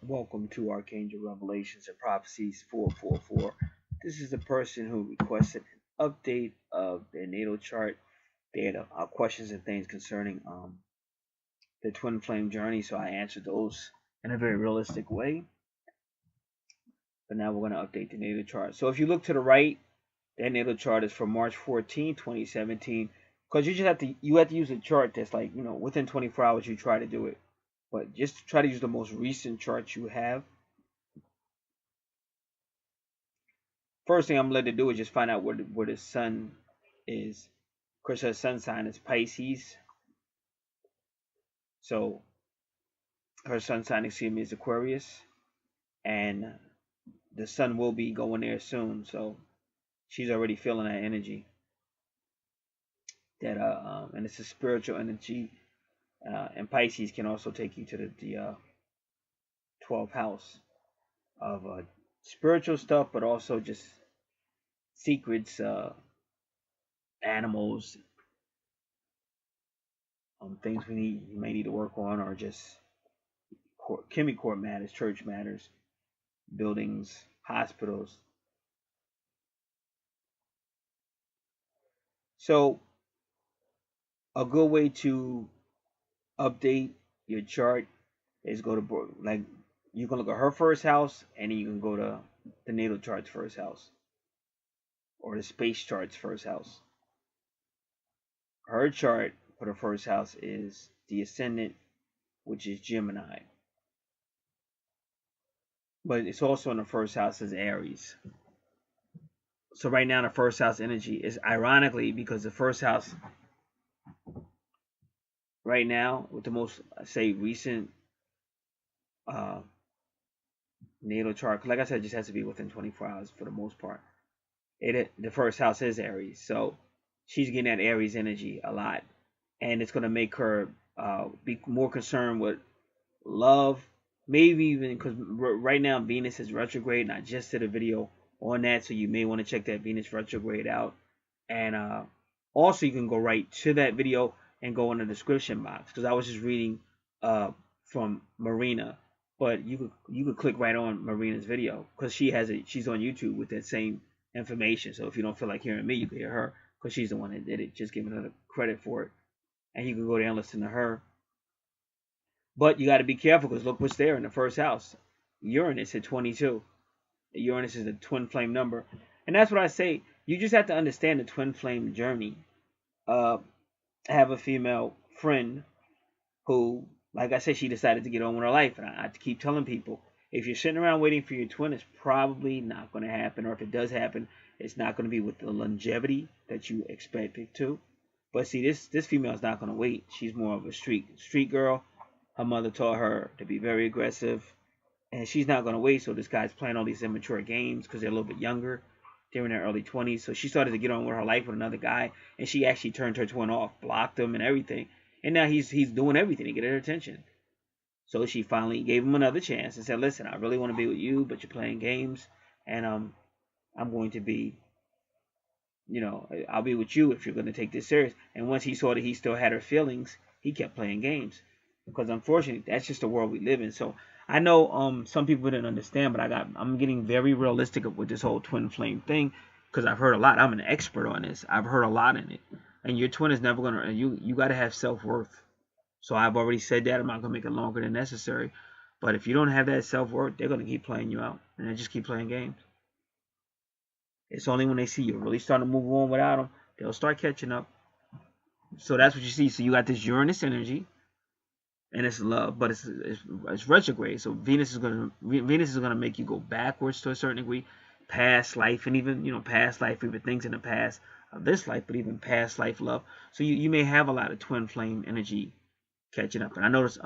Welcome to Archangel Revelations and Prophecies 444. This is the person who requested an update of their natal chart. They had questions and things concerning the twin flame journey, so I answered those in a very realistic way. But now we're going to update the natal chart. So if you look to the right, that natal chart is from March 14, 2017. Because you have to use a chart that's like, within 24 hours you try to do it. But just try to use the most recent chart you have. First thing I'm going to do is just find out where the sun is. Of course, her sun sign is Pisces. So her sun sign, is Aquarius. And the sun will be going there soon. So she's already feeling that energy. And it's a spiritual energy. And Pisces can also take you to the 12th house of spiritual stuff, but also just secrets, animals, things you may need to work on, or just court matters, church matters, buildings, hospitals. So a good way to update your chart is go to, like, you can look at her first house, and then you can go to the natal chart's first house, or the space chart's first house. Her chart for the first house is the ascendant, which is Gemini. But it's also in the first house as Aries. So right now the first house energy is, ironically, because the first house right now, with the most, say, recent natal chart, like I said, it just has to be within 24 hours for the most part. The first house is Aries, so she's getting that Aries energy a lot, and it's going to make her be more concerned with love, maybe even because right now Venus is retrograde, and I just did a video on that, so you may want to check that Venus retrograde out. And also you can go right to that video and go in the description box, because I was just reading from Marina, but you could click right on Marina's video, because she's on YouTube with that same information. So if you don't feel like hearing me, you can hear her, because she's the one that did it, just giving her the credit for it. And you can go there and listen to her. But you got to be careful, because look what's there in the first house. Uranus at 22. Uranus is a twin flame number. And that's what I say. You just have to understand the twin flame journey. I have a female friend who, like I said, she decided to get on with her life. And I have to keep telling people, if you're sitting around waiting for your twin, it's probably not going to happen. Or if it does happen, it's not going to be with the longevity that you expect it to. But see, this female is not going to wait. She's more of a street girl. Her mother taught her to be very aggressive, and she's not going to wait. So this guy's playing all these immature games because they're a little bit younger. They're in their early 20s. So she started to get on with her life with another guy, and she actually turned her twin off, blocked him and everything. And now he's doing everything to get her attention. So she finally gave him another chance and said, listen, I really want to be with you, but you're playing games, and I'm going to be, I'll be with you if you're going to take this serious. And once he saw that he still had her feelings, he kept playing games. Because unfortunately, that's just the world we live in. So I know some people didn't understand, but I'm getting very realistic with this whole twin flame thing, because I've heard a lot. I'm an expert on this. I've heard a lot in it. And your twin is never gonna. You got to have self-worth. So I've already said that. I'm not gonna make it longer than necessary. But if you don't have that self-worth, they're gonna keep playing you out, and they just keep playing games. It's only when they see you really starting to move on without them, they'll start catching up. So that's what you see. So you got this Uranus energy, and it's love, but it's retrograde. So Venus is gonna make you go backwards to a certain degree, past life, and even past life, even things in the past of this life, but even past life love. So you may have a lot of twin flame energy catching up. And I noticed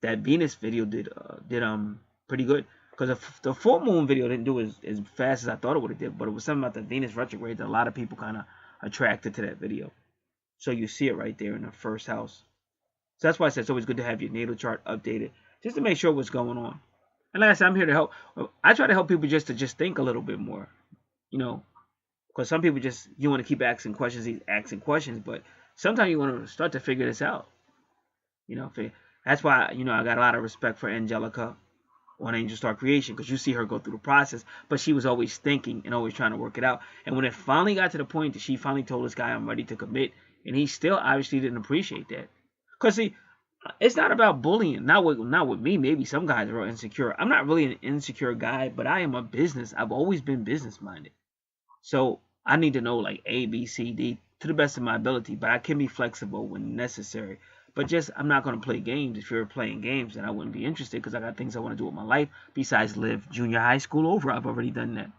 that Venus video did pretty good, because the full moon video didn't do as fast as I thought it would have did, but it was something about the Venus retrograde that a lot of people kind of attracted to that video. So you see it right there in the first house. So that's why I said it's always good to have your natal chart updated, just to make sure what's going on. And like I said, I'm here to help. I try to help people just to think a little bit more, because some people you want to keep asking questions, but sometimes you want to start to figure this out. That's why I got a lot of respect for Angelica, on Angel Star Creation, because you see her go through the process, but she was always thinking and always trying to work it out. And when it finally got to the point that she finally told this guy, I'm ready to commit, and he still obviously didn't appreciate that. Because see, it's not about bullying. Not with me. Maybe some guys are real insecure. I'm not really an insecure guy, but I am a business. I've always been business minded. So I need to know like A, B, C, D to the best of my ability, but I can be flexible when necessary. But just, I'm not going to play games. If you're playing games, then I wouldn't be interested, because I got things I want to do with my life besides live junior high school over. I've already done that.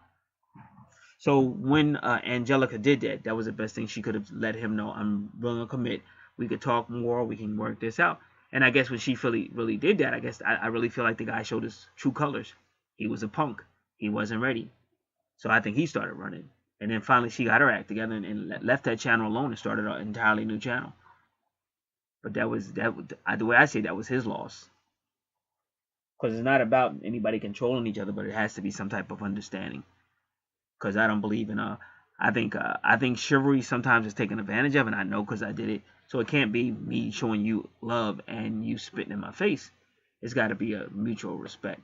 So when Angelica did that, that was the best thing. She could have let him know, I'm willing to commit. We could talk more. We can work this out. And I guess when she really did that, I guess I really feel like the guy showed his true colors. He was a punk. He wasn't ready. So I think he started running. And then finally she got her act together and left that channel alone and started an entirely new channel. But the way I see it, that was his loss. Because it's not about anybody controlling each other, but it has to be some type of understanding. Because I don't believe in I think chivalry sometimes is taken advantage of, and I know because I did it. So it can't be me showing you love and you spitting in my face. It's got to be a mutual respect.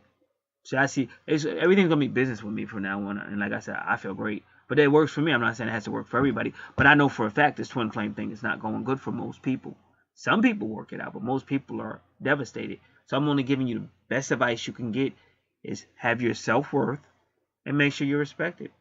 So I see everything's gonna be business with me from now on. And like I said, I feel great. But it works for me. I'm not saying it has to work for everybody. But I know for a fact this twin flame thing is not going good for most people. Some people work it out, but most people are devastated. So I'm only giving you the best advice you can get is have your self-worth and make sure you're respected.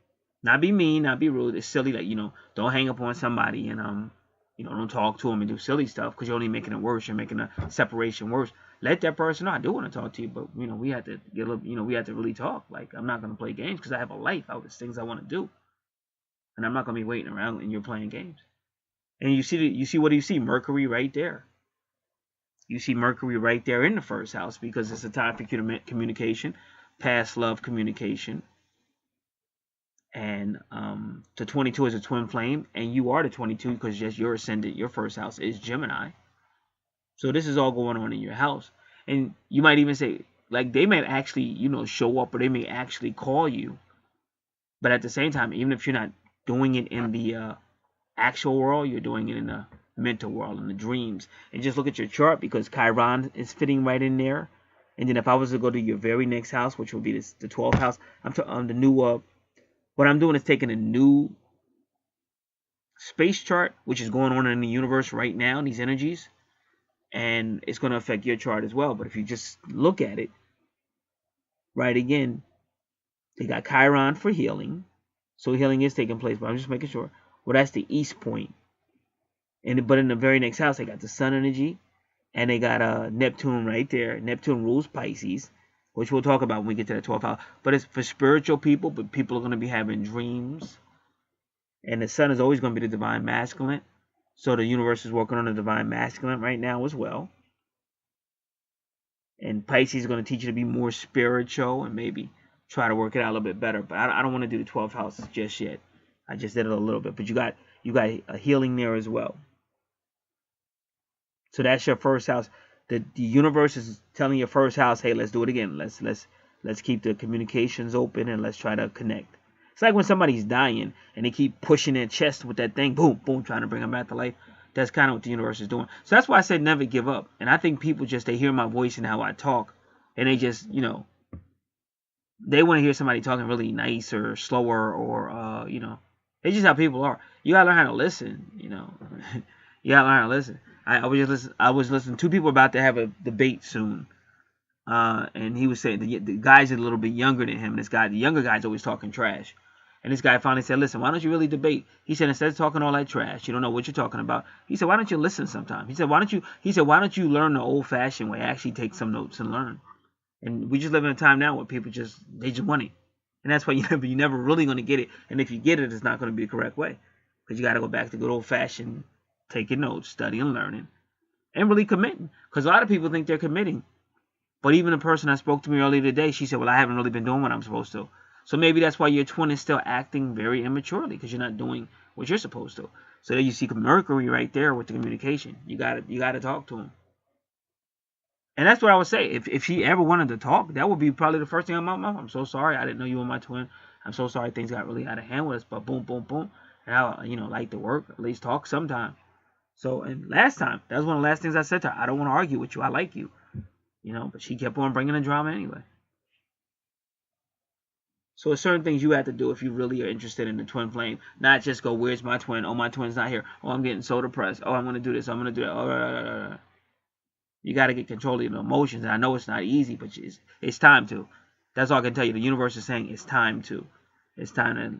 Not be mean, not be rude. It's silly, like, don't hang up on somebody and don't talk to them and do silly stuff, because you're only making it worse. You're making a separation worse. Let that person know, I do want to talk to you, but we have to get a little, we have to really talk. Like, I'm not gonna play games because I have a life. There's things I want to do, and I'm not gonna be waiting around and you're playing games. And you see what do you see? Mercury right there. You see Mercury right there in the first house, because it's a time for communication, past love communication. And the 22 is a twin flame, and you are the 22 because just your ascendant, your first house is Gemini. So this is all going on in your house. And you might even say, like, they may actually, show up, or they may actually call you. But at the same time, even if you're not doing it in the actual world, you're doing it in the mental world, in the dreams. And just look at your chart, because Chiron is fitting right in there. And then if I was to go to your very next house, which would be the 12th house, I'm the new what I'm doing is taking a new space chart, which is going on in the universe right now, these energies, and it's going to affect your chart as well. But if you just look at it, right, again, they got Chiron for healing. So healing is taking place, but I'm just making sure. Well, that's the east point. But in the very next house, they got the sun energy, and they got Neptune right there. Neptune rules Pisces, which we'll talk about when we get to the 12th house. But it's for spiritual people, but people are going to be having dreams. And the sun is always going to be the divine masculine. So the universe is working on the divine masculine right now as well. And Pisces is going to teach you to be more spiritual and maybe try to work it out a little bit better. But I don't want to do the 12th house just yet. I just did it a little bit. But you got a healing there as well. So that's your first house. The universe is telling your first house, hey, let's do it again. Let's keep the communications open, and let's try to connect. It's like when somebody's dying and they keep pushing their chest with that thing, boom, boom, trying to bring them back to life. That's kind of what the universe is doing. So that's why I said never give up. And I think people they hear my voice and how I talk, and they just, they want to hear somebody talking really nice or slower, or it's just how people are. You gotta learn how to listen. You gotta learn how to listen. I was listening. Two people about to have a debate soon, and he was saying the guy's a little bit younger than him. The younger guy's always talking trash, and this guy finally said, "Listen, why don't you really debate?" He said, "Instead of talking all that trash, you don't know what you're talking about." He said, "Why don't you listen sometime?" He said, "Why don't you learn the old-fashioned way? Actually, take some notes and learn." And we just live in a time now where people just want it, and that's why you're never really going to get it. And if you get it, it's not going to be the correct way, because you got to go back to good old-fashioned taking notes, studying, learning, and really committing. Because a lot of people think they're committing. But even the person that spoke to me earlier today, she said, well, I haven't really been doing what I'm supposed to. So maybe that's why your twin is still acting very immaturely, because you're not doing what you're supposed to. So there you see Mercury right there with the communication. You gotta talk to him. And that's what I would say. If she ever wanted to talk, that would be probably the first thing on my mouth. I'm so sorry. I didn't know you were my twin. I'm so sorry things got really out of hand with us. But boom, boom, boom. And I, like to work, at least talk sometime. So, and last time, that was one of the last things I said to her. I don't want to argue with you. I like you. But she kept on bringing the drama anyway. So there's certain things you have to do if you really are interested in the twin flame. Not just go, where's my twin? Oh, my twin's not here. Oh, I'm getting so depressed. Oh, I'm going to do this. I'm going to do that. Oh, you got to get control of your emotions. And I know it's not easy, but it's time to. That's all I can tell you. The universe is saying it's time to. It's time to.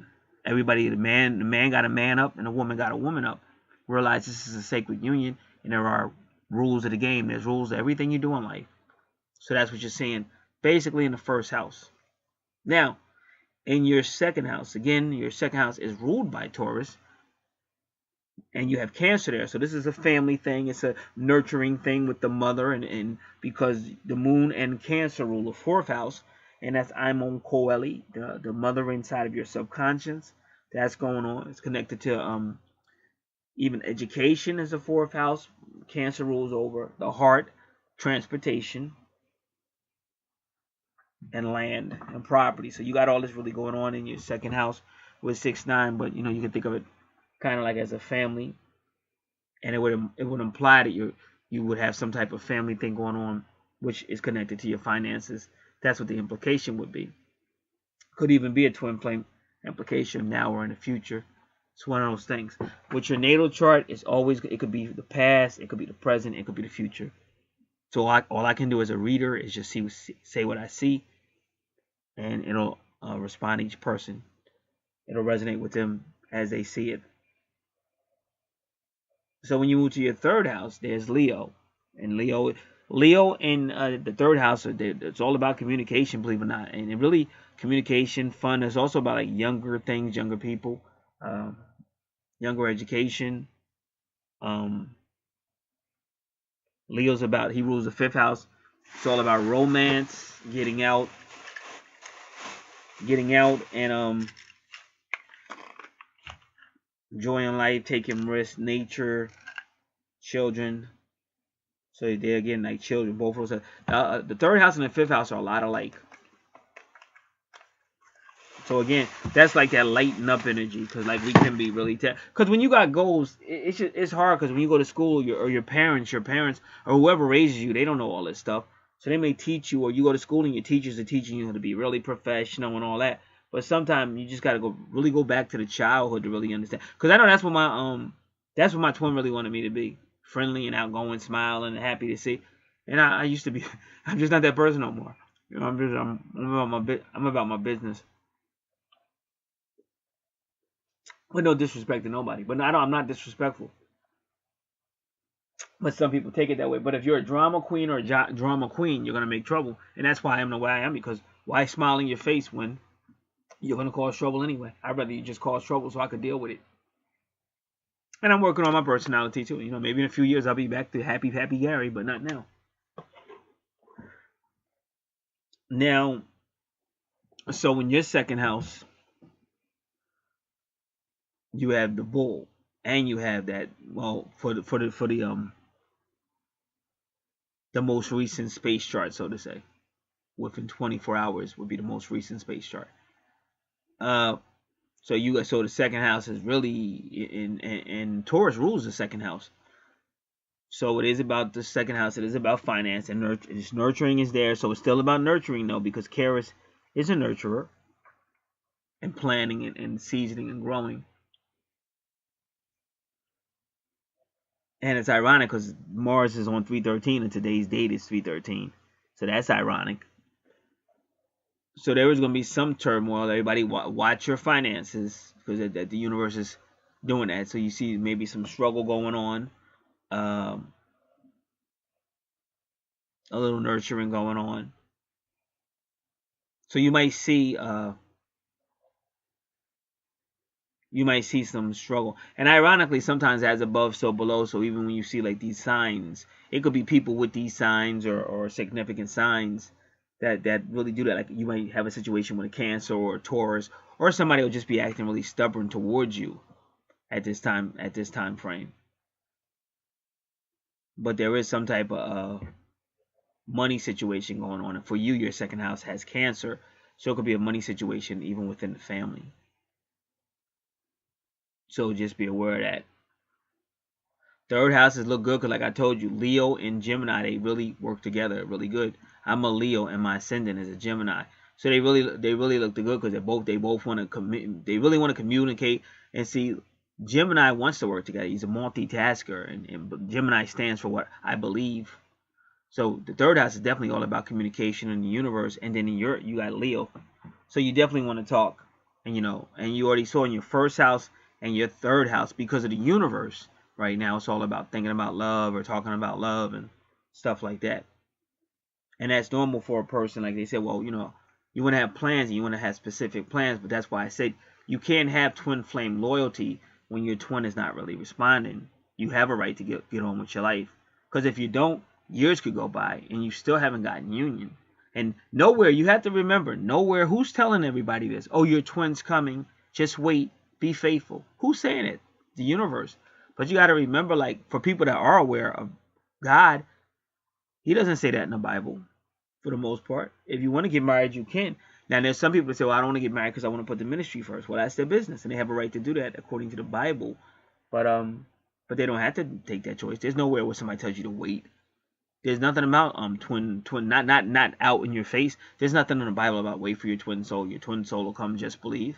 Everybody, the man got a man up and the woman got a woman up. Realize this is a sacred union and there are rules of the game. There's rules to everything you do in life. So that's what you're seeing basically in the first house. Now, in your second house, again, your second house is ruled by Taurus. And you have Cancer there. So this is a family thing. It's a nurturing thing with the mother. And because the moon and Cancer rule the fourth house. And that's gat.cole, the mother inside of your subconscious. That's going on. It's connected to even education is the fourth house. Cancer rules over the heart, transportation, and land and property. So you got all this really going on in your second house with 6-9. But you know, you can think of it kind of like as a family, and it would imply that you would have some type of family thing going on, which is connected to your finances. That's what the implication would be. Could even be a twin flame implication now or in the future. It's one of those things. With your natal chart, it's always, it could be the past, it could be the present, it could be the future. So all I can do as a reader is just say what I see, and it'll respond to each person. It'll resonate with them as they see it. So when you move to your third house, there's Leo. And Leo in the third house, it's all about communication, believe it or not. And it really, communication, fun. It's also about like younger things, younger people, younger education. Leo's about, he rules the fifth house. It's all about romance, getting out and enjoying life, taking risks, nature, children. So they're again like children, both of those. The third house and the fifth house are a lot alike. So again, that's like that lighten up energy, because like we can be really because when you got goals, it's hard, because when you go to school, your parents or whoever raises you, they don't know all this stuff. So they may teach you, or you go to school and your teachers are teaching you how to be really professional and all that. But sometimes you just gotta really go back to the childhood to really understand. Because I know that's what my twin really wanted me to be. Friendly and outgoing, smiling and happy to see. And I used to be. I'm just not that person no more. You know, I'm about my business. With no disrespect to nobody, but I'm not disrespectful. But some people take it that way. But if you're a drama queen or a drama queen, you're gonna make trouble, and that's why I am the way I am. Because why smile in your face when you're gonna cause trouble anyway? I'd rather you just cause trouble so I could deal with it. And I'm working on my personality too. You know, maybe in a few years I'll be back to happy Gary, but not now. Now, so in your second house, you have the bull, and you have that, well, for the most recent space chart, so to say, within 24 hours would be the most recent space chart. So the second house is really in Taurus rules the second house. So it is about the second house. It is about finance and nurturing is there. So it's still about nurturing though, because Keras is a nurturer and planning and seasoning and growing. And it's ironic because Mars is on 313 and today's date is 313. So that's ironic. So there is going to be some turmoil. Everybody watch your finances, because the universe is doing that. So you see maybe some struggle going on. A little nurturing going on. So you might see some struggle. And ironically, sometimes as above, so below. So even when you see like these signs, it could be people with these signs or significant signs that really do that. Like you might have a situation with a Cancer or a Taurus, or somebody will just be acting really stubborn towards you at this time frame. But there is some type of money situation going on. And for you, your second house has Cancer, so it could be a money situation even within the family. So just be aware of that. Third houses look good because, like I told you, Leo and Gemini, they really work together really good. I'm a Leo and my ascendant is a Gemini. So they really look good because they both want to they really want to communicate. And see, Gemini wants to work together. He's a multitasker, and Gemini stands for what I believe. So the third house is definitely all about communication in the universe. And then you got Leo, so you definitely want to talk. And and you already saw in your first house and your third house, because of the universe right now, it's all about thinking about love or talking about love and stuff like that. And that's normal for a person. Like they said, well, you want to have plans and you want to have specific plans, but that's why I said you can't have twin flame loyalty when your twin is not really responding. You have a right to get on with your life, because if you don't, years could go by and you still haven't gotten union. And nowhere, you have to remember, nowhere, who's telling everybody this? Oh, your twin's coming, just wait, be faithful. Who's saying it? The universe. But you got to remember, like, for people that are aware of God, he doesn't say that in the Bible, for the most part. If you want to get married, you can. Now, there's some people that say, well, I don't want to get married because I want to put the ministry first. Well, that's their business, and they have a right to do that according to the Bible. But they don't have to take that choice. There's nowhere where somebody tells you to wait. There's nothing about twin, not out in your face. There's nothing in the Bible about wait for your twin soul. Your twin soul will come, just believe.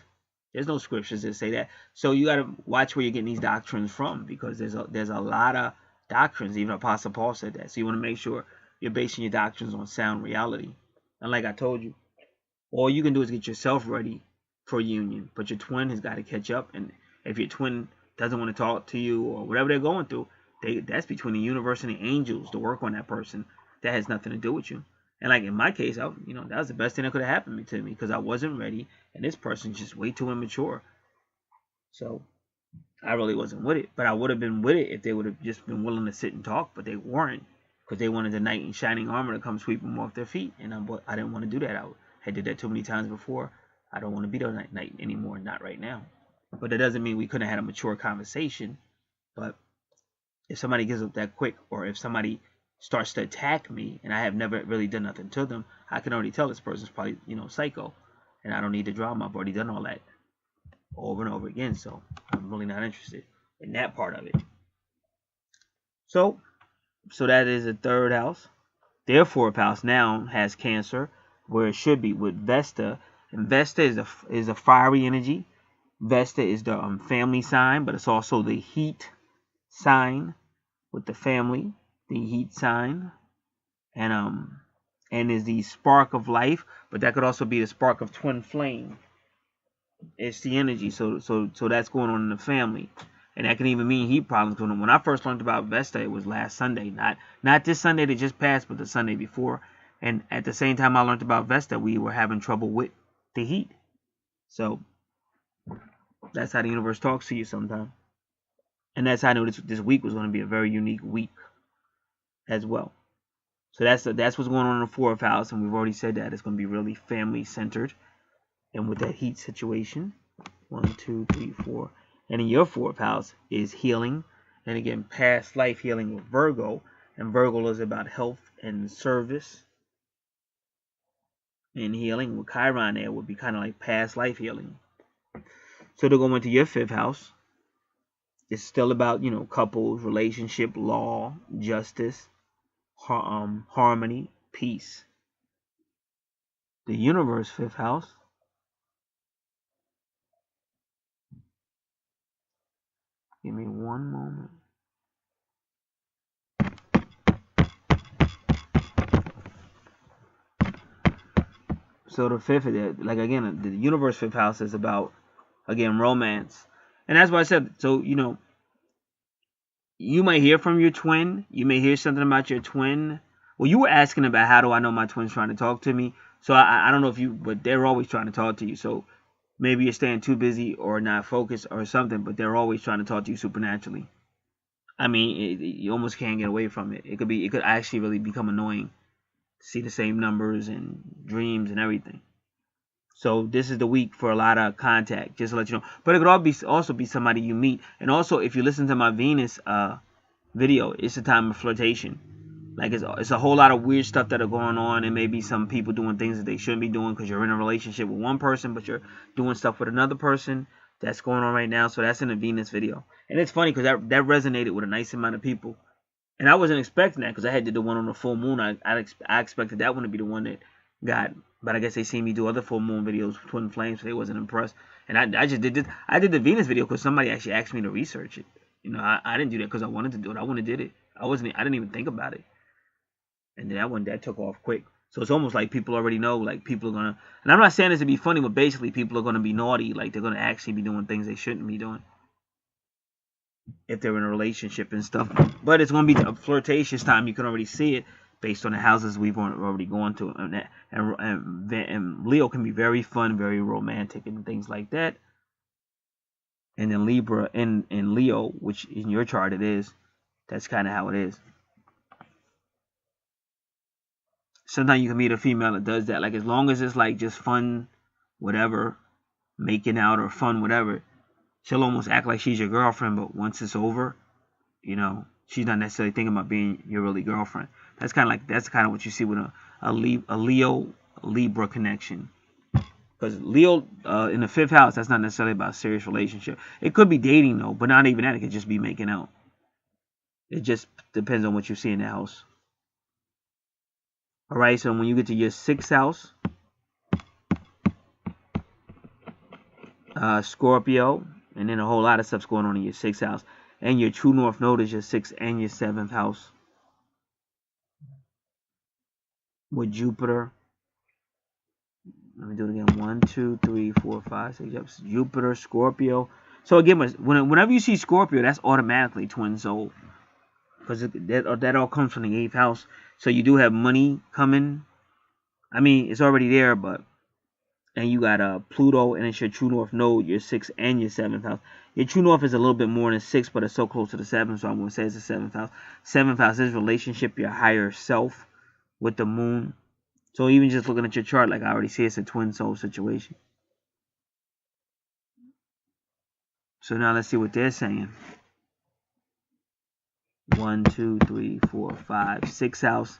There's no scriptures that say that. So you got to watch where you're getting these doctrines from, because there's a lot of doctrines. Even Apostle Paul said that. So you want to make sure you're basing your doctrines on sound reality. And like I told you, all you can do is get yourself ready for union. But your twin has got to catch up. And if your twin doesn't want to talk to you or whatever they're going through, that's between the universe and the angels to work on that person. That has nothing to do with you. And like in my case, that was the best thing that could have happened to me, because I wasn't ready, and this person's just way too immature. So I really wasn't with it. But I would have been with it if they would have just been willing to sit and talk, but they weren't, because they wanted the knight in shining armor to come sweep them off their feet, and I didn't want to do that. I did that too many times before. I don't want to be the knight anymore, not right now. But that doesn't mean we couldn't have had a mature conversation. But if somebody gives up that quick, or if somebody starts to attack me and I have never really done nothing to them, I can already tell this person's probably, psycho, and I don't need the drama. I've already done all that over and over again, so I'm really not interested in that part of it. So that is the third house. Their fourth house now has Cancer, where it should be with Vesta, and Vesta is a fiery energy. Vesta is the family sign, but it's also the heat sign with the family, the heat sign, and is the spark of life, but that could also be the spark of twin flame. It's the energy, so that's going on in the family, and that can even mean heat problems going on. When I first learned about Vesta, it was last Sunday, not this Sunday that just passed, but the Sunday before. And at the same time I learned about Vesta, we were having trouble with the heat. So that's how the universe talks to you sometimes. And that's how I knew this week was going to be a very unique week as well. So that's what's going on in the fourth house, and we've already said that it's going to be really family centered, and with that heat situation. 1, 2, 3, 4. And in your fourth house is healing, and again, past life healing with Virgo, and Virgo is about health and service. And healing with Chiron there would be kind of like past life healing. So to go into your fifth house, it's still about, couples, relationship, law, justice, harmony, peace. The universe, fifth house. Give me one moment. So the fifth, like again, the universe fifth house is about, again, romance. And that's why I said, so, you might hear from your twin. You may hear something about your twin. Well, you were asking about how do I know my twin's trying to talk to me. So I don't know but they're always trying to talk to you. So maybe you're staying too busy or not focused or something, but they're always trying to talk to you supernaturally. I mean, you almost can't get away from it. It could actually really become annoying to see the same numbers and dreams and everything. So this is the week for a lot of contact, just to let you know. But it could also be somebody you meet. And also, if you listen to my Venus video, it's a time of flirtation. Like it's a whole lot of weird stuff that are going on, and maybe some people doing things that they shouldn't be doing because you're in a relationship with one person, but you're doing stuff with another person. That's going on right now. So that's in the Venus video. And it's funny because that resonated with a nice amount of people. And I wasn't expecting that because I had did the one on the full moon. I expected that one to be the one that got But I guess they seen me do other full moon videos with twin flames, so they wasn't impressed. And I just did this. I did the Venus video because somebody actually asked me to research it. You know, I didn't do that because I wanted to do it. I wanted to did it. I didn't even think about it. And then that took off quick. So it's almost like people already know, like people are gonna. And I'm not saying this to be funny, but basically people are gonna be naughty, like they're gonna actually be doing things they shouldn't be doing if they're in a relationship and stuff. But it's gonna be a flirtatious time. You can already see it based on the houses we've already gone to, and Leo can be very fun, very romantic, and things like that. And then Libra and Leo, which in your chart it is, that's kind of how it is. Sometimes you can meet a female that does that. Like, as long as it's like just fun, whatever, making out or fun, whatever, she'll almost act like she's your girlfriend. But once it's over, you know, she's not necessarily thinking about being your really girlfriend. That's kind of what you see with a Leo Libra connection. Because Leo in the 5th house, that's not necessarily about a serious relationship. It could be dating though, but not even that. It could just be making out. It just depends on what you see in the house. All right, so when you get to your 6th house, Scorpio, and then a whole lot of stuff's going on in your 6th house. And your true north node is your 6th and your 7th house. With Jupiter. Let me do it again. 1, 2, 3, 4, 5, 6. Yep. Jupiter, Scorpio. So again, whenever you see Scorpio, that's automatically twin soul. Because that all comes from the 8th house. So you do have money coming. I mean, it's already there, but... And you got Pluto, and it's your true north node, your 6th and your 7th house. Your true north is a little bit more than 6, but it's so close to the 7th, so I'm going to say it's the 7th house. 7th house is relationship, your higher self with the moon. So even just looking at your chart, like I already see, it's a twin soul situation. So now let's see what they're saying. 1, 2, 3, 4, 5, 6th house.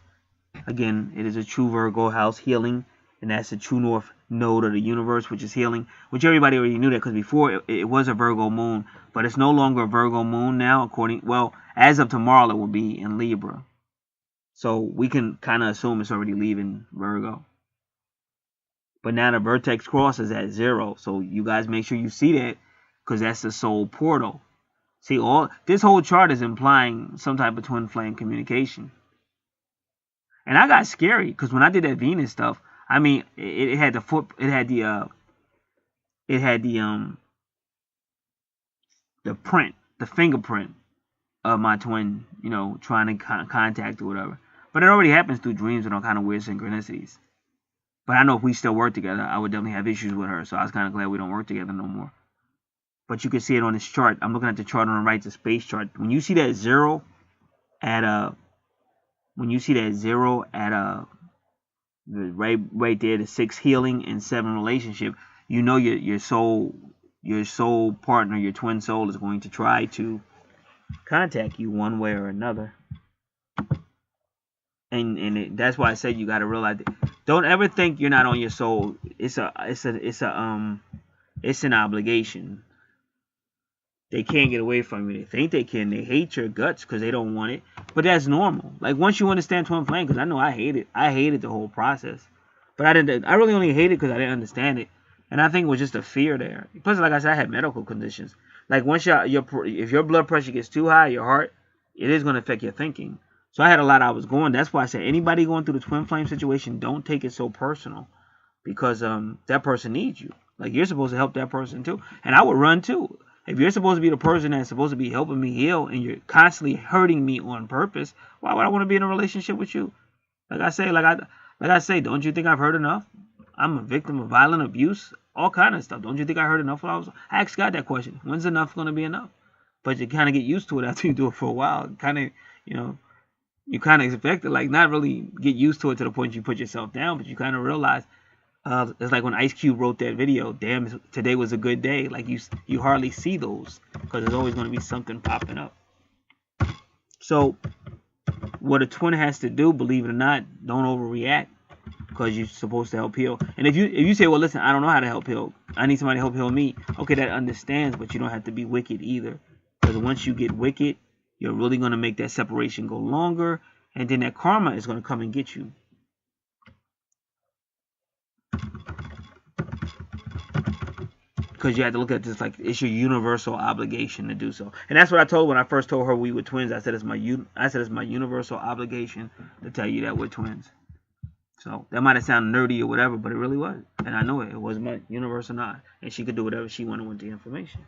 Again, it is a true Virgo house, healing. And that's the true north node of the universe, which is healing. Which everybody already knew that, because before it was a Virgo moon. But it's no longer a Virgo moon now, well, as of tomorrow it will be in Libra. So we can kind of assume it's already leaving Virgo. But now the vertex cross is at 0. So you guys make sure you see that, because that's the soul portal. See, this whole chart is implying some type of twin flame communication. And I got scary, because when I did that Venus stuff, I mean, it had the print, the fingerprint of my twin, you know, trying to contact or whatever. But it already happens through dreams and all kind of weird synchronicities. But I know if we still work together, I would definitely have issues with her. So I was kind of glad we don't work together no more. But you can see it on this chart. I'm looking at the chart on the right, the space chart. When you see that 0 at right there, the 6 healing and 7 relationship, you know your soul partner, your twin soul, is going to try to contact you one way or another. And that's why I said you got to realize, don't ever think you're not on your soul. It's an obligation. They can't get away from you. They think they can. They hate your guts because they don't want it. But that's normal. Like, once you understand twin flame, because I know I hate it. I hated the whole process. But I really only hated it because I didn't understand it. And I think it was just a fear there. Plus, like I said, I had medical conditions. Like, once if your blood pressure gets too high, your heart, it is going to affect your thinking. So I had a lot I was going. That's why I said, anybody going through the twin flame situation, don't take it so personal. Because that person needs you. Like, you're supposed to help that person too. And I would run too. If you're supposed to be the person that's supposed to be helping me heal, and you're constantly hurting me on purpose, why would I want to be in a relationship with you? Like I say, don't you think I've heard enough? I'm a victim of violent abuse, all kind of stuff. Don't you think I heard enough? I asked God that question. When's enough going to be enough? But you kind of get used to it after you do it for a while. Kind of, you kind of expect it, like, not really get used to it to the point you put yourself down, but you kind of realize. It's like when Ice Cube wrote that video, damn, today was a good day. Like, you hardly see those, because there's always going to be something popping up. So what a twin has to do, believe it or not, don't overreact, because you're supposed to help heal. And if you say, well, listen, I don't know how to help heal, I need somebody to help heal me, okay, that understands, but you don't have to be wicked either. Because once you get wicked, you're really going to make that separation go longer, and then that karma is going to come and get you. because you have to look at this like it's your universal obligation to do so. And that's what I told when I first told her we were twins. I said it's my universal obligation to tell you that we're twins. So that might have sounded nerdy or whatever, but it really was. And I know it. It was my universal nod. And she could do whatever she wanted with the information.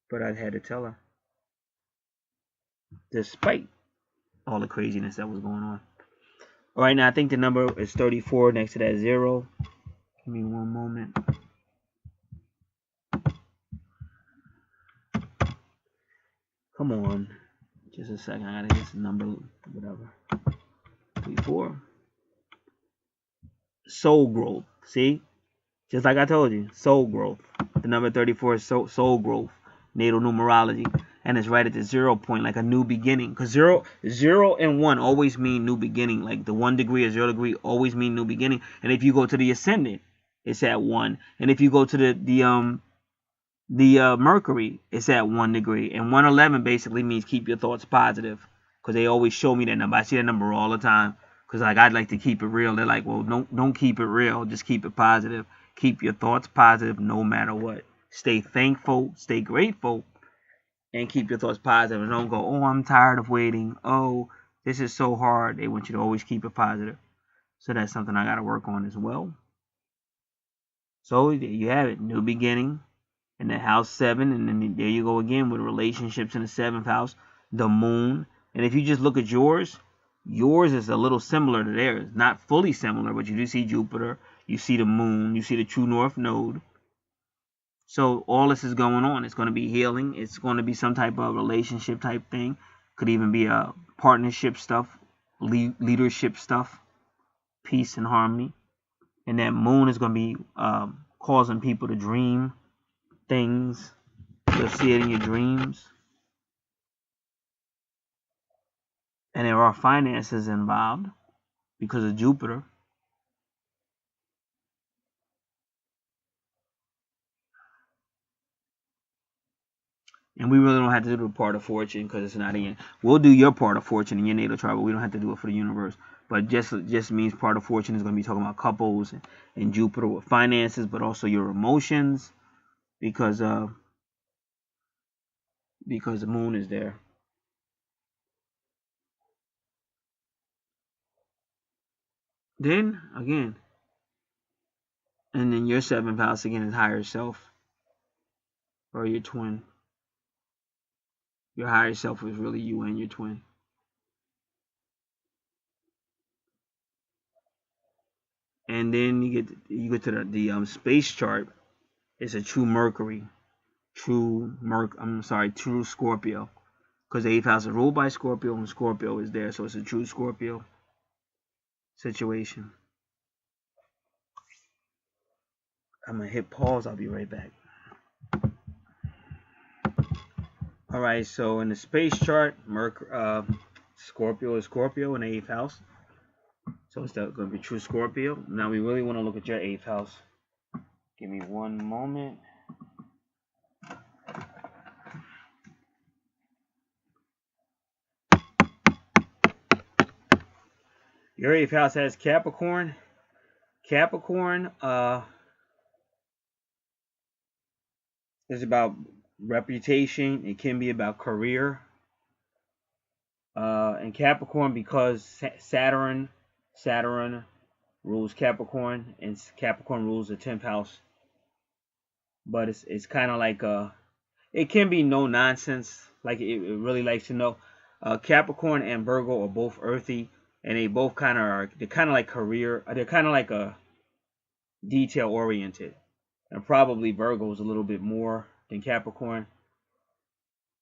But I had to tell her. Despite all the craziness that was going on. All right, now I think the number is 34 next to that 0. Give me one moment. Come on. Just a second. I gotta get some number, whatever. 34. Soul growth. See? Just like I told you. Soul growth. The number 34 is soul growth. Natal numerology. And it's right at the 0 point, like a new beginning. Because 0 and 1 always mean new beginning. Like the 1 degree or 0 degree always mean new beginning. And if you go to the ascendant, it's at 1. And if you go to the Mercury, it's at 1 degree. And 111 basically means keep your thoughts positive. Because they always show me that number. I see that number all the time. Because like I'd like to keep it real. They're like, well, don't keep it real. Just keep it positive. Keep your thoughts positive no matter what. Stay thankful. Stay grateful. And keep your thoughts positive. And don't go, oh, I'm tired of waiting. Oh, this is so hard. They want you to always keep it positive. So that's something I got to work on as well. So there you have it. New beginning. In the house 7. And then there you go again with relationships in the 7th house. The moon. And if you just look at yours is a little similar to theirs. Not fully similar, but you do see Jupiter. You see the moon. You see the true north node. So all this is going on. It's going to be healing. It's going to be some type of relationship type thing. Could even be a partnership stuff, leadership stuff, peace and harmony. And that moon is going to be causing people to dream things. You'll see it in your dreams. And there are finances involved because of Jupiter. And we really don't have to do the part of fortune because it's not in. We'll do your part of fortune in your natal chart, but we don't have to do it for the universe. But just means part of fortune is going to be talking about couples and Jupiter with finances, but also your emotions because the moon is there. Then again, and then your 7th house again is higher self or your twin. Your higher self is really you and your twin. And then you get to the space chart. It's a true Mercury, true Scorpio, because the 8th house is ruled by Scorpio and Scorpio is there, so it's a true Scorpio situation. I'm gonna hit pause. I'll be right back. All right, so in the space chart, Scorpio is Scorpio in the 8th house. So it's going to be true Scorpio. Now we really want to look at your 8th house. Give me one moment. Your 8th house has Capricorn. Capricorn is about reputation. It can be about career. And Capricorn, because Saturn rules Capricorn, and Capricorn rules the 10th house. But it's kind of like it can be no nonsense. Like it really likes to know. Capricorn and Virgo are both earthy, and they both they're kind of like career. They're kind of like a detail oriented, and probably Virgo is a little bit more than Capricorn.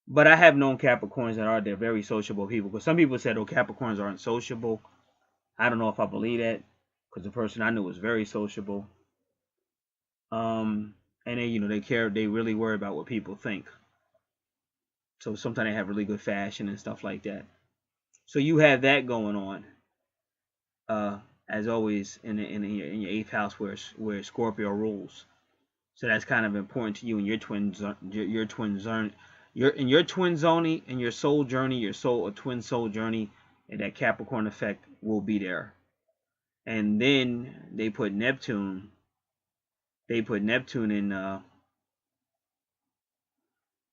But I have known Capricorns that they're very sociable people. Because some people said, oh, Capricorns aren't sociable. I don't know if I believe that. Because the person I knew was very sociable. And they really worry about what people think. So sometimes they have really good fashion and stuff like that. So you have that going on. As always in your 8th house where Scorpio rules. So that's kind of important to you in your twin zone. In your twin zone, in your soul journey, twin soul journey, and that Capricorn effect will be there. And then they put Neptune they put Neptune in.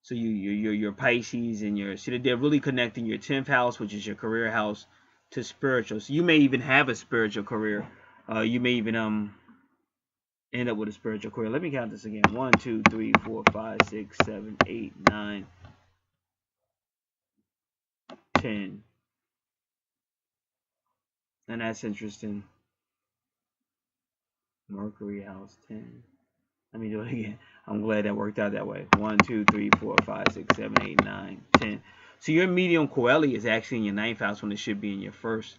So your Pisces and your, see, they're really connecting your 10th house, which is your career house, to spiritual. So you may even have a spiritual career. You may even end up with a spiritual career. Let me count this again. 1, 2, 3, 4, 5, 6, 7, 8, 9, 10. And that's interesting. Mercury house 10. Let me do it again. I'm glad that worked out that way. 1, 2, 3, 4, 5, 6, 7, 8, 9, 10. So your medium coeli is actually in your 9th house when it should be in your first,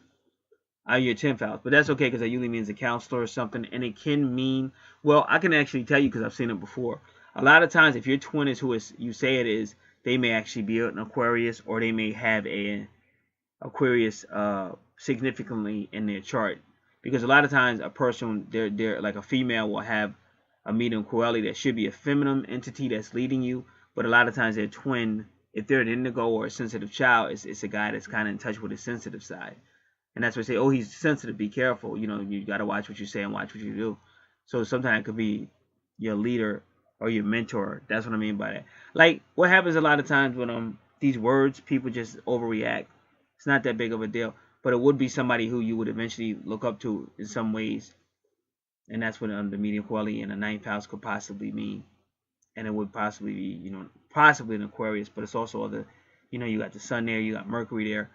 your 10th house. But that's okay, because that usually means a counselor or something. And it can mean, well, I can actually tell you because I've seen it before. A lot of times, if your twin is who is you say it is, they may actually be an Aquarius, or they may have a Aquarius significantly in their chart. Because a lot of times a person, they're like a female, will have a medium coeli that should be a feminine entity that's leading you, but a lot of times their twin, if they're an indigo or a sensitive child, it's a guy that's kind of in touch with his sensitive side. And that's why I say, oh, he's sensitive, be careful. You know, you got to watch what you say and watch what you do. So sometimes it could be your leader or your mentor. That's what I mean by that. Like, what happens a lot of times when these words, people just overreact. It's not that big of a deal. But it would be somebody who you would eventually look up to in some ways. And that's what the medium coeli in the 9th house could possibly mean. And it would possibly be, you know, possibly an Aquarius, but it's also other, you know, you got the sun there, you got Mercury there.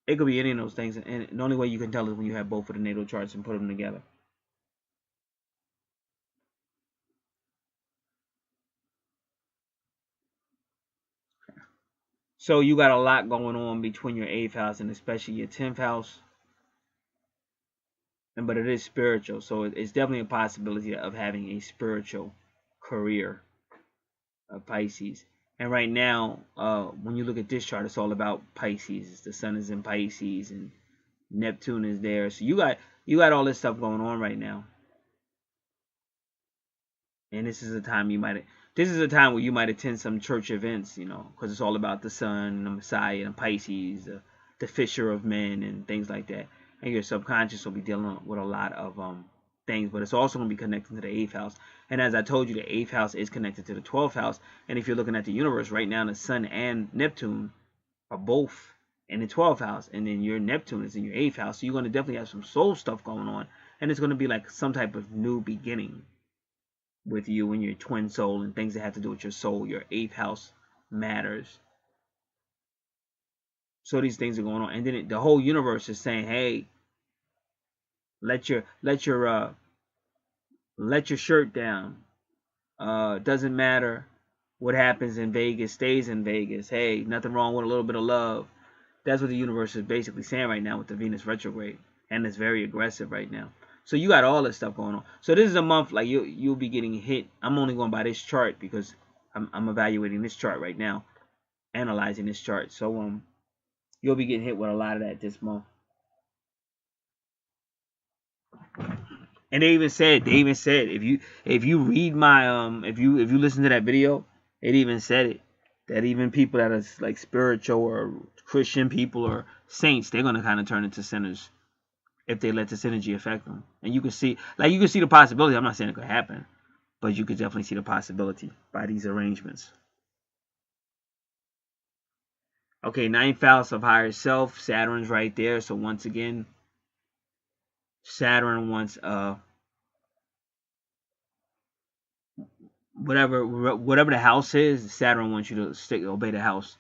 It could be any of those things, and the only way you can tell is when you have both of the natal charts and put them together. So you got a lot going on between your 8th house and especially your 10th house. But it is spiritual, so it's definitely a possibility of having a spiritual career of Pisces. And right now, when you look at this chart, it's all about Pisces. The sun is in Pisces and Neptune is there. So you got all this stuff going on right now. And this is a time where you might attend some church events, you know, because it's all about the sun, the Messiah, and Pisces, the fisher of men, and things like that. And your subconscious will be dealing with a lot of things, but it's also going to be connected to the 8th house. And as I told you, the 8th house is connected to the 12th house. And if you're looking at the universe right now, the sun and Neptune are both in the 12th house, and then your Neptune is in your 8th house. So you're going to definitely have some soul stuff going on, and it's going to be like some type of new beginning with you and your twin soul and things that have to do with your soul. Your 8th house matters. So these things are going on, and then the whole universe is saying, "Hey, let your shirt down. Doesn't matter what happens in Vegas, stays in Vegas. Hey, nothing wrong with a little bit of love." That's what the universe is basically saying right now with the Venus retrograde, and it's very aggressive right now. So you got all this stuff going on. So this is a month like you'll be getting hit. I'm only going by this chart because I'm evaluating this chart right now, analyzing this chart. So you'll be getting hit with a lot of that this month. And they even said if you read my if you listen to that video, it even said it that even people that are like spiritual or Christian people or saints, they're gonna kind of turn into sinners if they let this energy affect them. And you can see the possibility. I'm not saying it could happen, but you could definitely see the possibility by these arrangements. Okay, 9th house of higher self, Saturn's right there. So once again, Saturn wants whatever the house is, Saturn wants you to obey the house.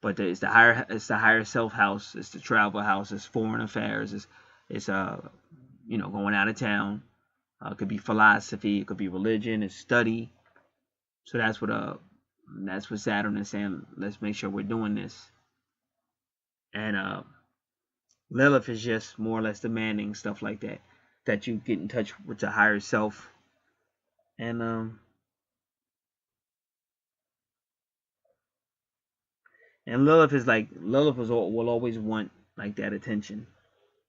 But it's the higher self house, it's the travel house, it's foreign affairs, it's you know, going out of town. It could be philosophy, it could be religion, it's study. So that's what Saturn is saying. Let's make sure we're doing this. And Lilith is just more or less demanding stuff like that, that you get in touch with your higher self. And Lilith will always want like that attention.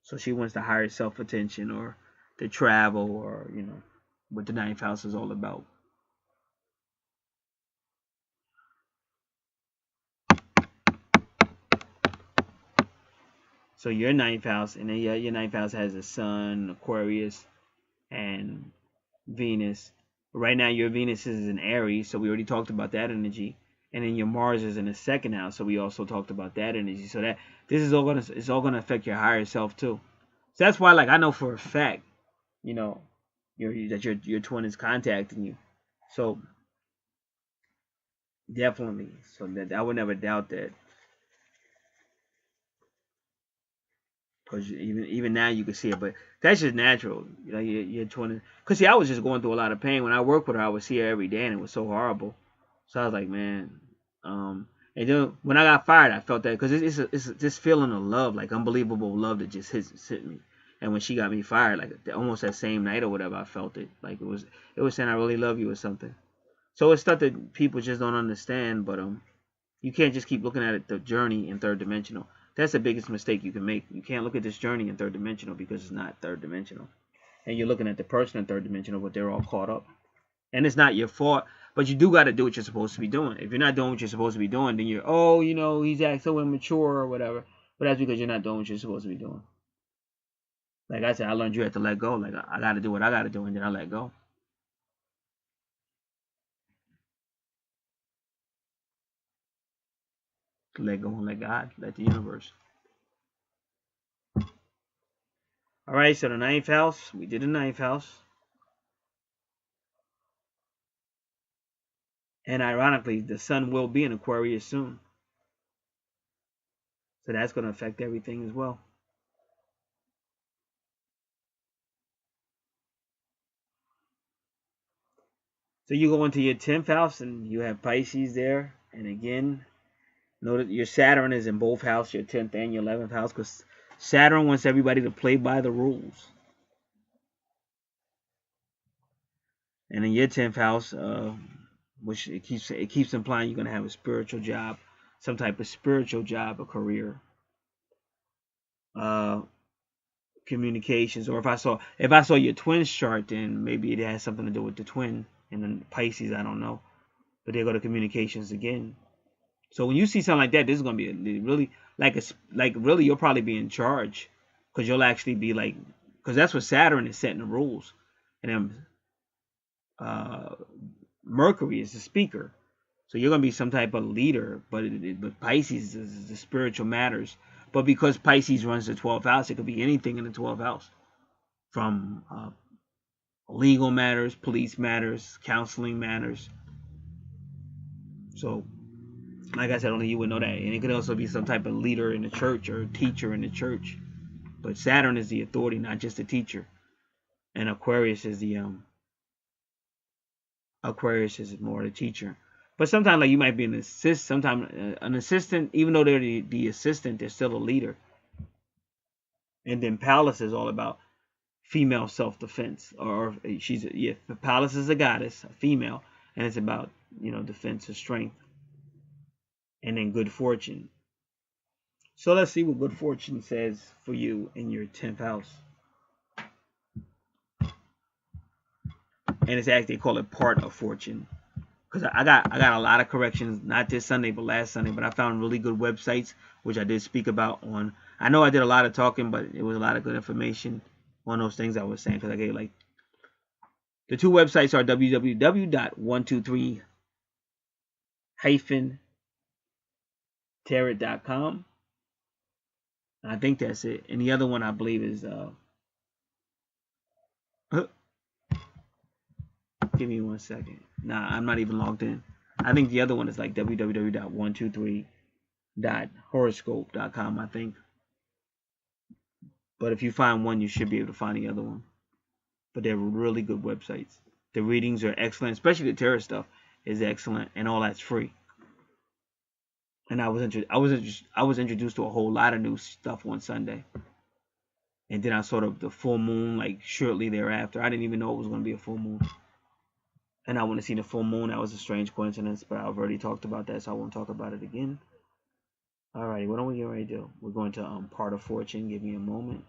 So she wants the higher self attention or the travel, or you know what the 9th house is all about. So your 9th house, and then your 9th house has the sun, Aquarius, and Venus. Right now your Venus is in Aries, so we already talked about that energy. And then your Mars is in the second house, so we also talked about that energy. So that this is all gonna affect your higher self too. So that's why, like, I know for a fact, you know, that your twin is contacting you. So definitely, so that I would never doubt that, because even now you can see it. But that's just natural, you know. Your twin. Cause see, I was just going through a lot of pain when I worked with her. I would see her every day, and it was so horrible. So I was like, man. And then when I got fired, I felt that, because it's this feeling of love, like unbelievable love that just hit me. And when she got me fired, like almost that same night or whatever, I felt it. Like it was saying, I really love you or something. So it's stuff that people just don't understand. But you can't just keep looking at it, the journey, in third dimensional. That's the biggest mistake you can make. You can't look at this journey in third dimensional, because it's not third dimensional. And you're looking at the person in third dimensional, but they're all caught up. And it's not your fault, but you do got to do what you're supposed to be doing. If you're not doing what you're supposed to be doing, then you're, oh, you know, he's acting so immature or whatever. But that's because you're not doing what you're supposed to be doing. Like I said, I learned you have to let go. Like, I got to do what I got to do, and then I let go. Let go and let God, let the universe. All right, so the ninth house, we did the ninth house. And ironically, the sun will be in Aquarius soon. So that's going to affect everything as well. So you go into your 10th house and you have Pisces there. And again, note that your Saturn is in both houses, your 10th and your 11th house, because Saturn wants everybody to play by the rules. And in your 10th house, which it keeps implying you're going to have a spiritual job, some type of spiritual job, a career, communications. Or if I saw your twin's chart, then maybe it has something to do with the twin. And then Pisces, I don't know, but they go to communications again. So when you see something like that, this is gonna be really really you'll probably be in charge, because you'll actually be like, because that's what Saturn is setting the rules, and then Mercury is the speaker. So you're gonna be some type of leader, but Pisces is the spiritual matters. But because Pisces runs the 12th house, it could be anything in the 12th house, from legal matters, police matters, counseling matters. So, like I said, only you would know that. And it could also be some type of leader in the church or teacher in the church. But Saturn is the authority, not just the teacher. And Aquarius is more the teacher. But sometimes, like, you might be an assist. Sometimes an assistant, even though they're the assistant, they're still a leader. And then Pallas is all about female self-defense, or Pallas is a goddess, a female, and it's about, defense or strength. And then good fortune. So let's see what good fortune says for you in your 10th house. And it's actually, they call it part of fortune, because I got a lot of corrections, not this Sunday but last Sunday. But I found really good websites, which I did speak about on. I know I did a lot of talking, but it was a lot of good information on those things I was saying, because I gave, like, the two websites are www.123-tarot.com. I think that's it. And the other one, I believe, is give me 1 second. Nah, I'm not even logged in. I think the other one is like www.123.horoscope.com, I think. But if you find one, you should be able to find the other one. But they're really good websites. The readings are excellent, especially the tarot stuff is excellent, and all that's free. And I was introduced to a whole lot of new stuff on Sunday. And then I saw the full moon, like, shortly thereafter. I didn't even know it was going to be a full moon. And I want to see the full moon. That was a strange coincidence, but I've already talked about that, so I won't talk about it again. Alrighty, what are we getting ready to do? We're going to part of fortune. Give me a moment.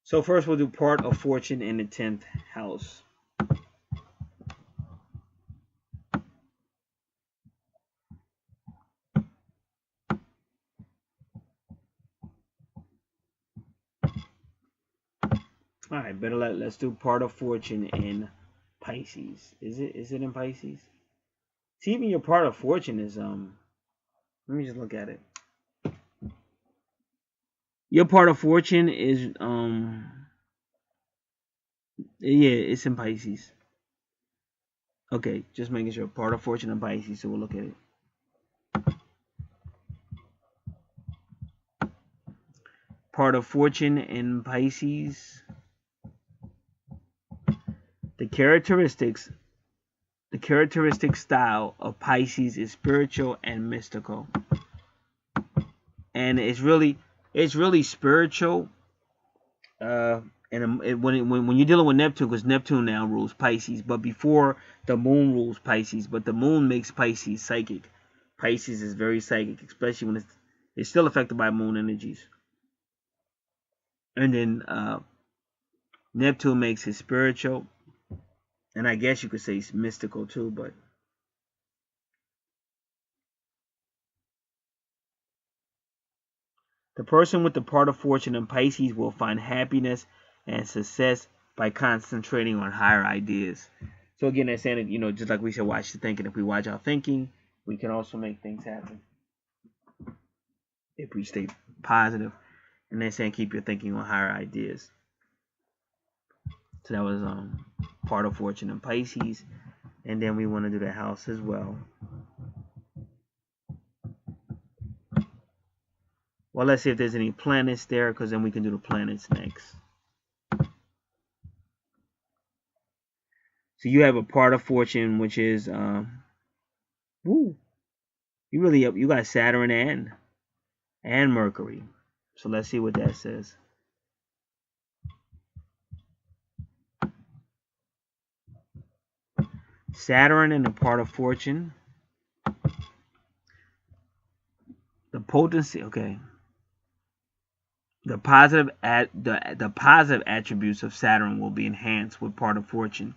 So first we'll do part of fortune in the 10th house. better let's do part of fortune in Pisces. Is it in Pisces? See, even your part of fortune is let me just look at it. Your part of fortune is yeah, it's in Pisces. Okay, just making sure. Part of fortune in Pisces, so we'll look at it. Part of fortune in Pisces. The characteristic style of Pisces is spiritual and mystical. And it's really spiritual. And when you're dealing with Neptune, because Neptune now rules Pisces, but before the moon rules Pisces, but the moon makes Pisces psychic. Pisces is very psychic, especially when it's still affected by moon energies. And then Neptune makes it spiritual, and I guess you could say it's mystical too, but the person with the part of fortune in Pisces will find happiness and success by concentrating on higher ideas. So again, that's saying, you know, just like we said, watch the thinking. If we watch our thinking, we can also make things happen. If we stay positive. And they're saying keep your thinking on higher ideas. So that was part of fortune in Pisces. And then we want to do the house as well. Well, let's see if there's any planets there, because then we can do the planets next. So you have a part of fortune, which is you got Saturn and Mercury. So let's see what that says. Saturn and a part of fortune. The potency, okay. The positive attributes of Saturn will be enhanced with part of fortune.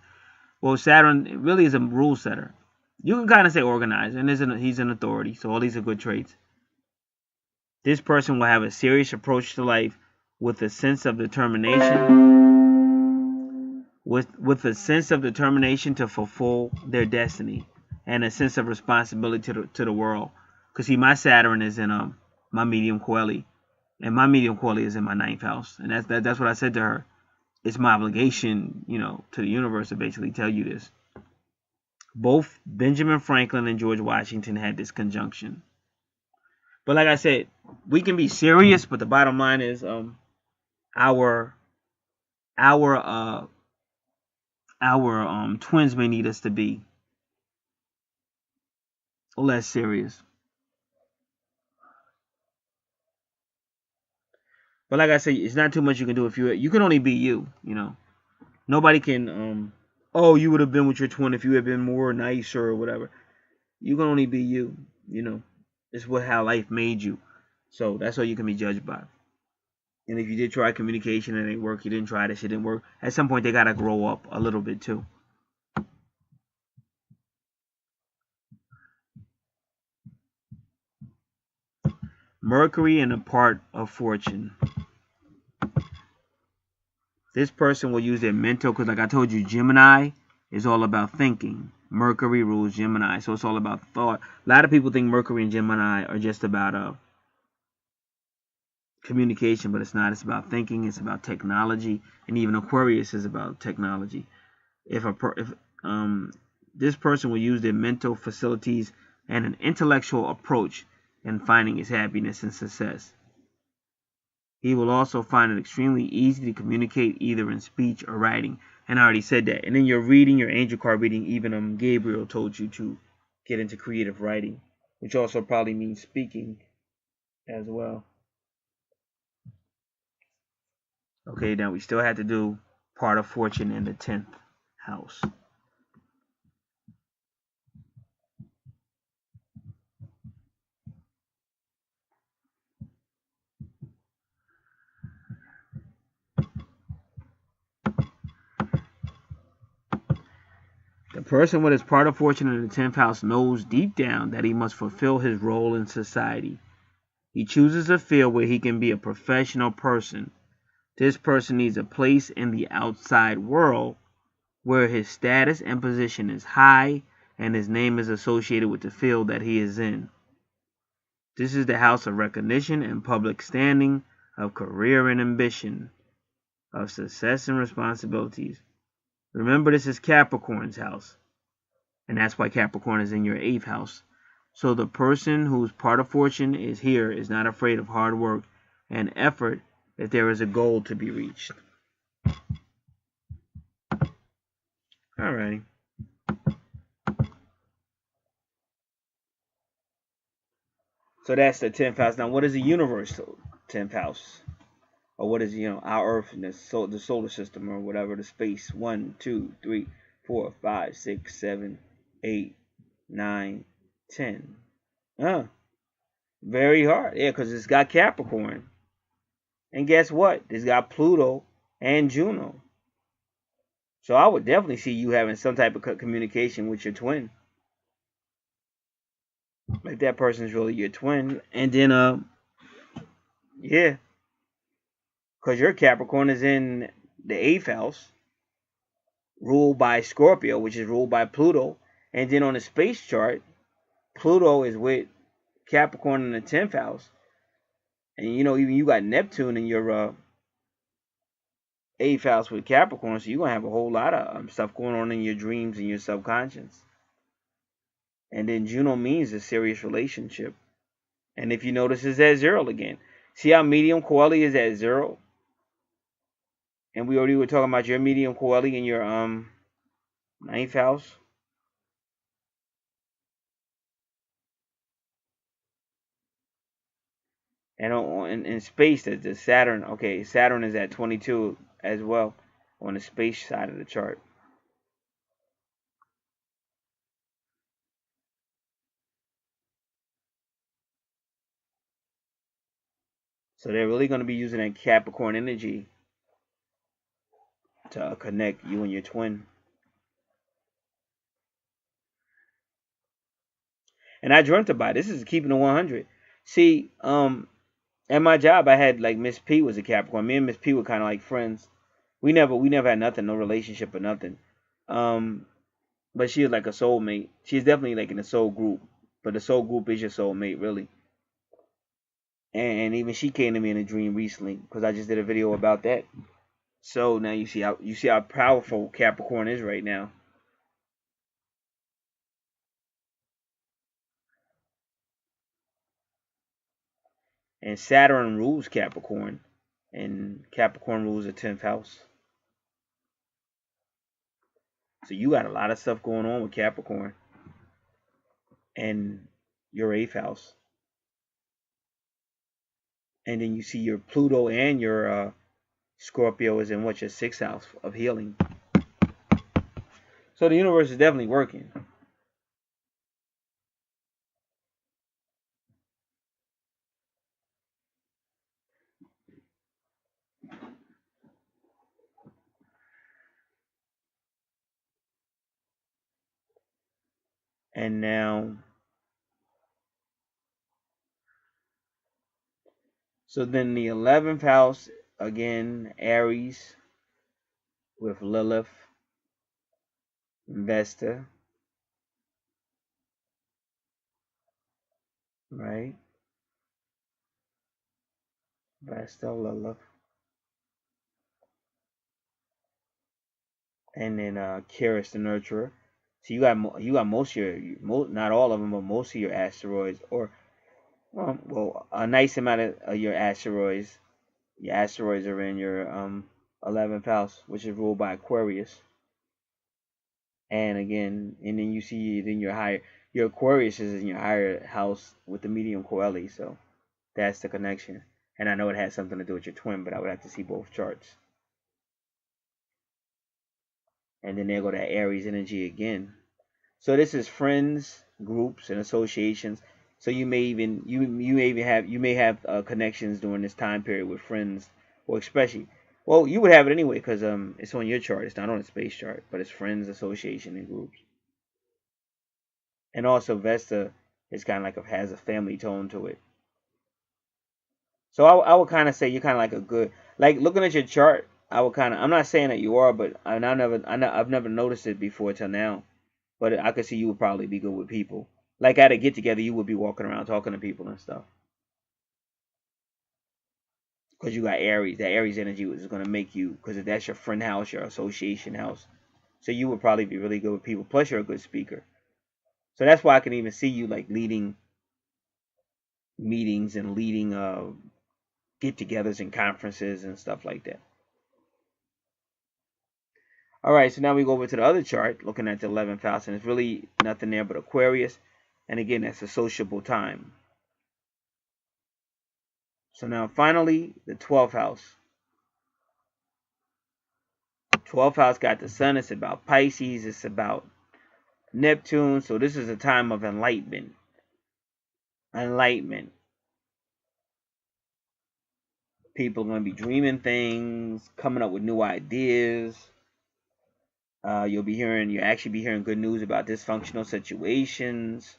Well, Saturn really is a rule setter. You can kind of say organizer, and he's an authority, so all these are good traits. This person will have a serious approach to life with a sense of determination, with a sense of determination to fulfill their destiny, and a sense of responsibility to the world. Because see, my Saturn is in my medium coeli, and my medium coeli is in my 9th house, and that's what I said to her. It's my obligation, you know, to the universe to basically tell you this. Both Benjamin Franklin and George Washington had this conjunction. But like I said, we can be serious, but the bottom line is our twins may need us to be less serious. But like I said, it's not too much you can do if you can only be you, you know. Nobody can oh, you would have been with your twin if you had been more nicer or whatever. You can only be you, you know. It's how life made you. So that's all you can be judged by. And if you did try communication and it didn't work, you didn't try this, it didn't work. At some point, they got to grow up a little bit too. Mercury and a part of fortune. This person will use their mental, because like I told you, Gemini is all about thinking. Mercury rules Gemini, so it's all about thought. A lot of people think Mercury and Gemini are just about communication, but it's not. It's about thinking. It's about technology, and even Aquarius is about technology. If this person will use their mental facilities and an intellectual approach in finding his happiness and success. He will also find it extremely easy to communicate either in speech or writing. And I already said that. And then your reading, your angel card reading, even Gabriel told you to get into creative writing, which also probably means speaking as well. Okay, now we still had to do part of fortune in the 10th house. The person with his part of fortune in the 10th house knows deep down that he must fulfill his role in society. He chooses a field where he can be a professional person, This person needs a place in the outside world where his status and position is high and his name is associated with the field that he is in. This is the house of recognition and public standing, of career and ambition, of success and responsibilities. Remember, this is Capricorn's house, and that's why Capricorn is in your 8th house. So the person whose part of fortune is here is not afraid of hard work and effort if there is a goal to be reached. Alrighty. So that's the 10th house. Now, what is the universe 10th house? Or what is, our Earth and the solar system or whatever, the space? 1, 2, 3, 4, 5, 6, 7, 8, 9, 10. Very hard. Yeah, because it's got Capricorn. And guess what? It's got Pluto and Juno. So I would definitely see you having some type of communication with your twin. Like that person's really your twin. And then, yeah. Because your Capricorn is in the 8th house, ruled by Scorpio, which is ruled by Pluto. And then on the space chart, Pluto is with Capricorn in the 10th house. And, even you got Neptune in your 8th house with Capricorn. So you're going to have a whole lot of stuff going on in your dreams and your subconscious. And then Juno means a serious relationship. And if you notice, it's at 0 again. See how medium Coeli is at 0? And we already were talking about your medium Coeli in your 9th house. And in space, the Saturn. Okay, Saturn is at 22 as well on the space side of the chart. So they're really going to be using that Capricorn energy to connect you and your twin. And I dreamt about it. This is keeping it 100. See, at my job, I had like Miss P was a Capricorn. Me and Miss P were kind of like friends. We never had nothing, no relationship or nothing. But she was like a soulmate. She's definitely like in the soul group. But the soul group is your soulmate, really. And even she came to me in a dream recently because I just did a video about that. So now you see how powerful Capricorn is right now. And Saturn rules Capricorn, and Capricorn rules the 10th house. So you got a lot of stuff going on with Capricorn and your 8th house. And then you see your Pluto and your Scorpio is in your 6th house of healing. So the universe is definitely working. And now, so then the 11th house, again, Aries with Lilith, Vesta, right? Vesta, Lilith. And then Keras the Nurturer. So you got most of your, not all of them, but most of your asteroids, or well, a nice amount of your asteroids. Your asteroids are in your 11th house, which is ruled by Aquarius. And again, and then you see it in your Aquarius is in your higher house with the medium Coeli. So that's the connection. And I know it has something to do with your twin, but I would have to see both charts. And then there go that Aries energy again. So this is friends, groups, and associations. So you may have connections during this time period with friends, or especially, well, you would have it anyway because it's on your chart. It's not on the space chart, but it's friends, association, and groups. And also Vesta is kind of like has a family tone to it. So I would kind of say you're kind of like like looking at your chart, I would kind of, I'm not saying that you are, but I've never noticed it before till now. But I could see you would probably be good with people. Like at a get together, you would be walking around talking to people and stuff. Because you got Aries. That Aries energy is going to make you, because that's your friend house, your association house. So you would probably be really good with people. Plus, you're a good speaker. So that's why I can even see you like leading meetings and leading get-togethers and conferences and stuff like that. All right, so now we go over to the other chart, looking at the 11th house, and it's really nothing there but Aquarius. And again, that's a sociable time. So now finally, the 12th house. 12th house got the sun. It's about Pisces. It's about Neptune. So this is a time of enlightenment. Enlightenment. People are going to be dreaming things, coming up with new ideas. You'll actually be hearing good news about dysfunctional situations.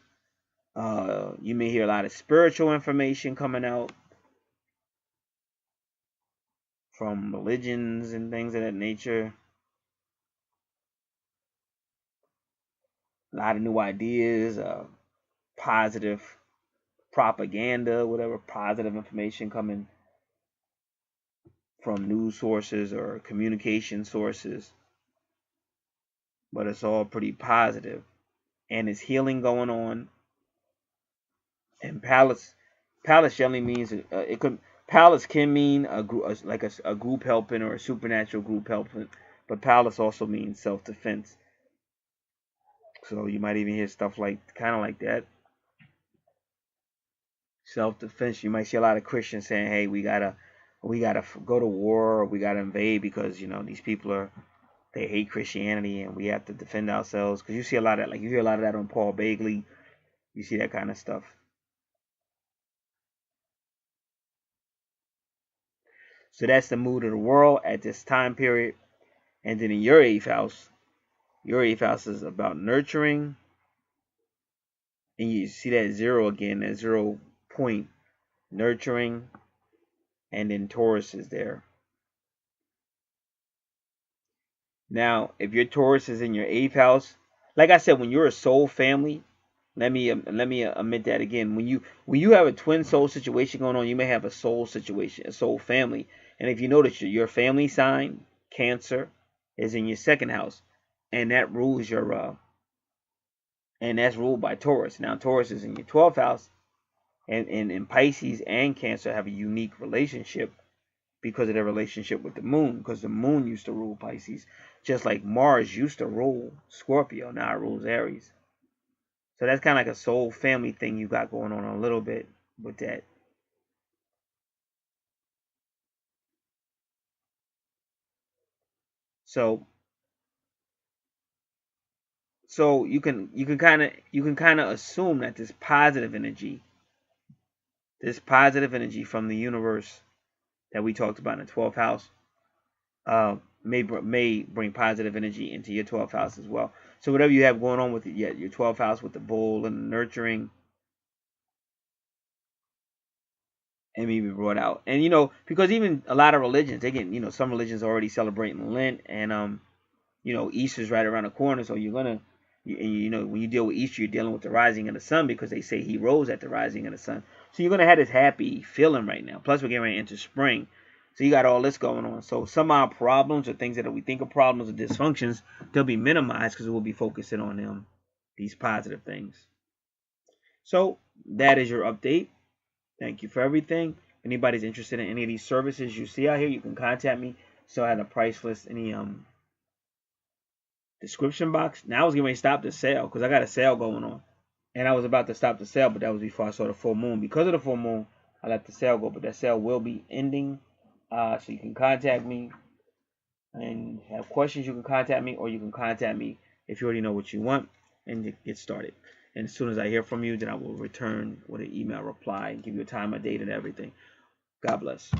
You may hear a lot of spiritual information coming out from religions and things of that nature. A lot of new ideas, positive propaganda, whatever, positive information coming from news sources or communication sources. But it's all pretty positive. And it's healing going on. And palace generally means palace can mean a group helping or a supernatural group helping, but palace also means self-defense. So you might even hear stuff like kind of like that. Self-defense. You might see a lot of Christians saying, "Hey, we gotta go to war, or we gotta invade because these people they hate Christianity and we have to defend ourselves." Because you see a lot of you hear a lot of that on Paul Bagley. You see that kind of stuff. So that's the mood of the world at this time period. And then in your 8th house is about nurturing. And you see that 0 again, that 0 point, nurturing. And then Taurus is there. Now, if your Taurus is in your 8th house, like I said, when you're a soul family, let me admit that again. When you have a twin soul situation going on, you may have a soul situation, a soul family. And if you notice, your family sign, Cancer, is in your 2nd house, and that rules your and that's ruled by Taurus. Now Taurus is in your 12th house, and Pisces and Cancer have a unique relationship because of their relationship with the moon, because the moon used to rule Pisces, just like Mars used to rule Scorpio. Now it rules Aries. So that's kind of like a soul family thing you got going on a little bit with that. So you can kind of assume that this positive energy from the universe that we talked about in the 12th house may bring positive energy into your 12th house as well. So whatever you have going on with it, your 12th house with the bull and the nurturing, and maybe brought out. And because even a lot of religions, they get, some religions are already celebrating Lent, and Easter's right around the corner, so you're gonna, when you deal with Easter, you're dealing with the rising of the sun, because they say he rose at the rising of the sun. So you're gonna have this happy feeling right now. Plus, we're getting ready into spring, so you got all this going on. So some of our problems, or things that we think are problems or dysfunctions, they'll be minimized because we'll be focusing on them, these positive things. So that is your update. Thank you for everything. If anybody's interested in any of these services you see out here, you can contact me. So I had a price list, any description box. Now I was getting ready to stop the sale because I got a sale going on, and I was about to stop the sale, but that was before I saw the full moon. Because of the full moon, I let the sale go, but that sale will be ending. So you can contact me and have questions. You can contact me, or you can contact me if you already know what you want and get started. And as soon as I hear from you, then I will return with an email reply and give you a time, a date, and everything. God bless.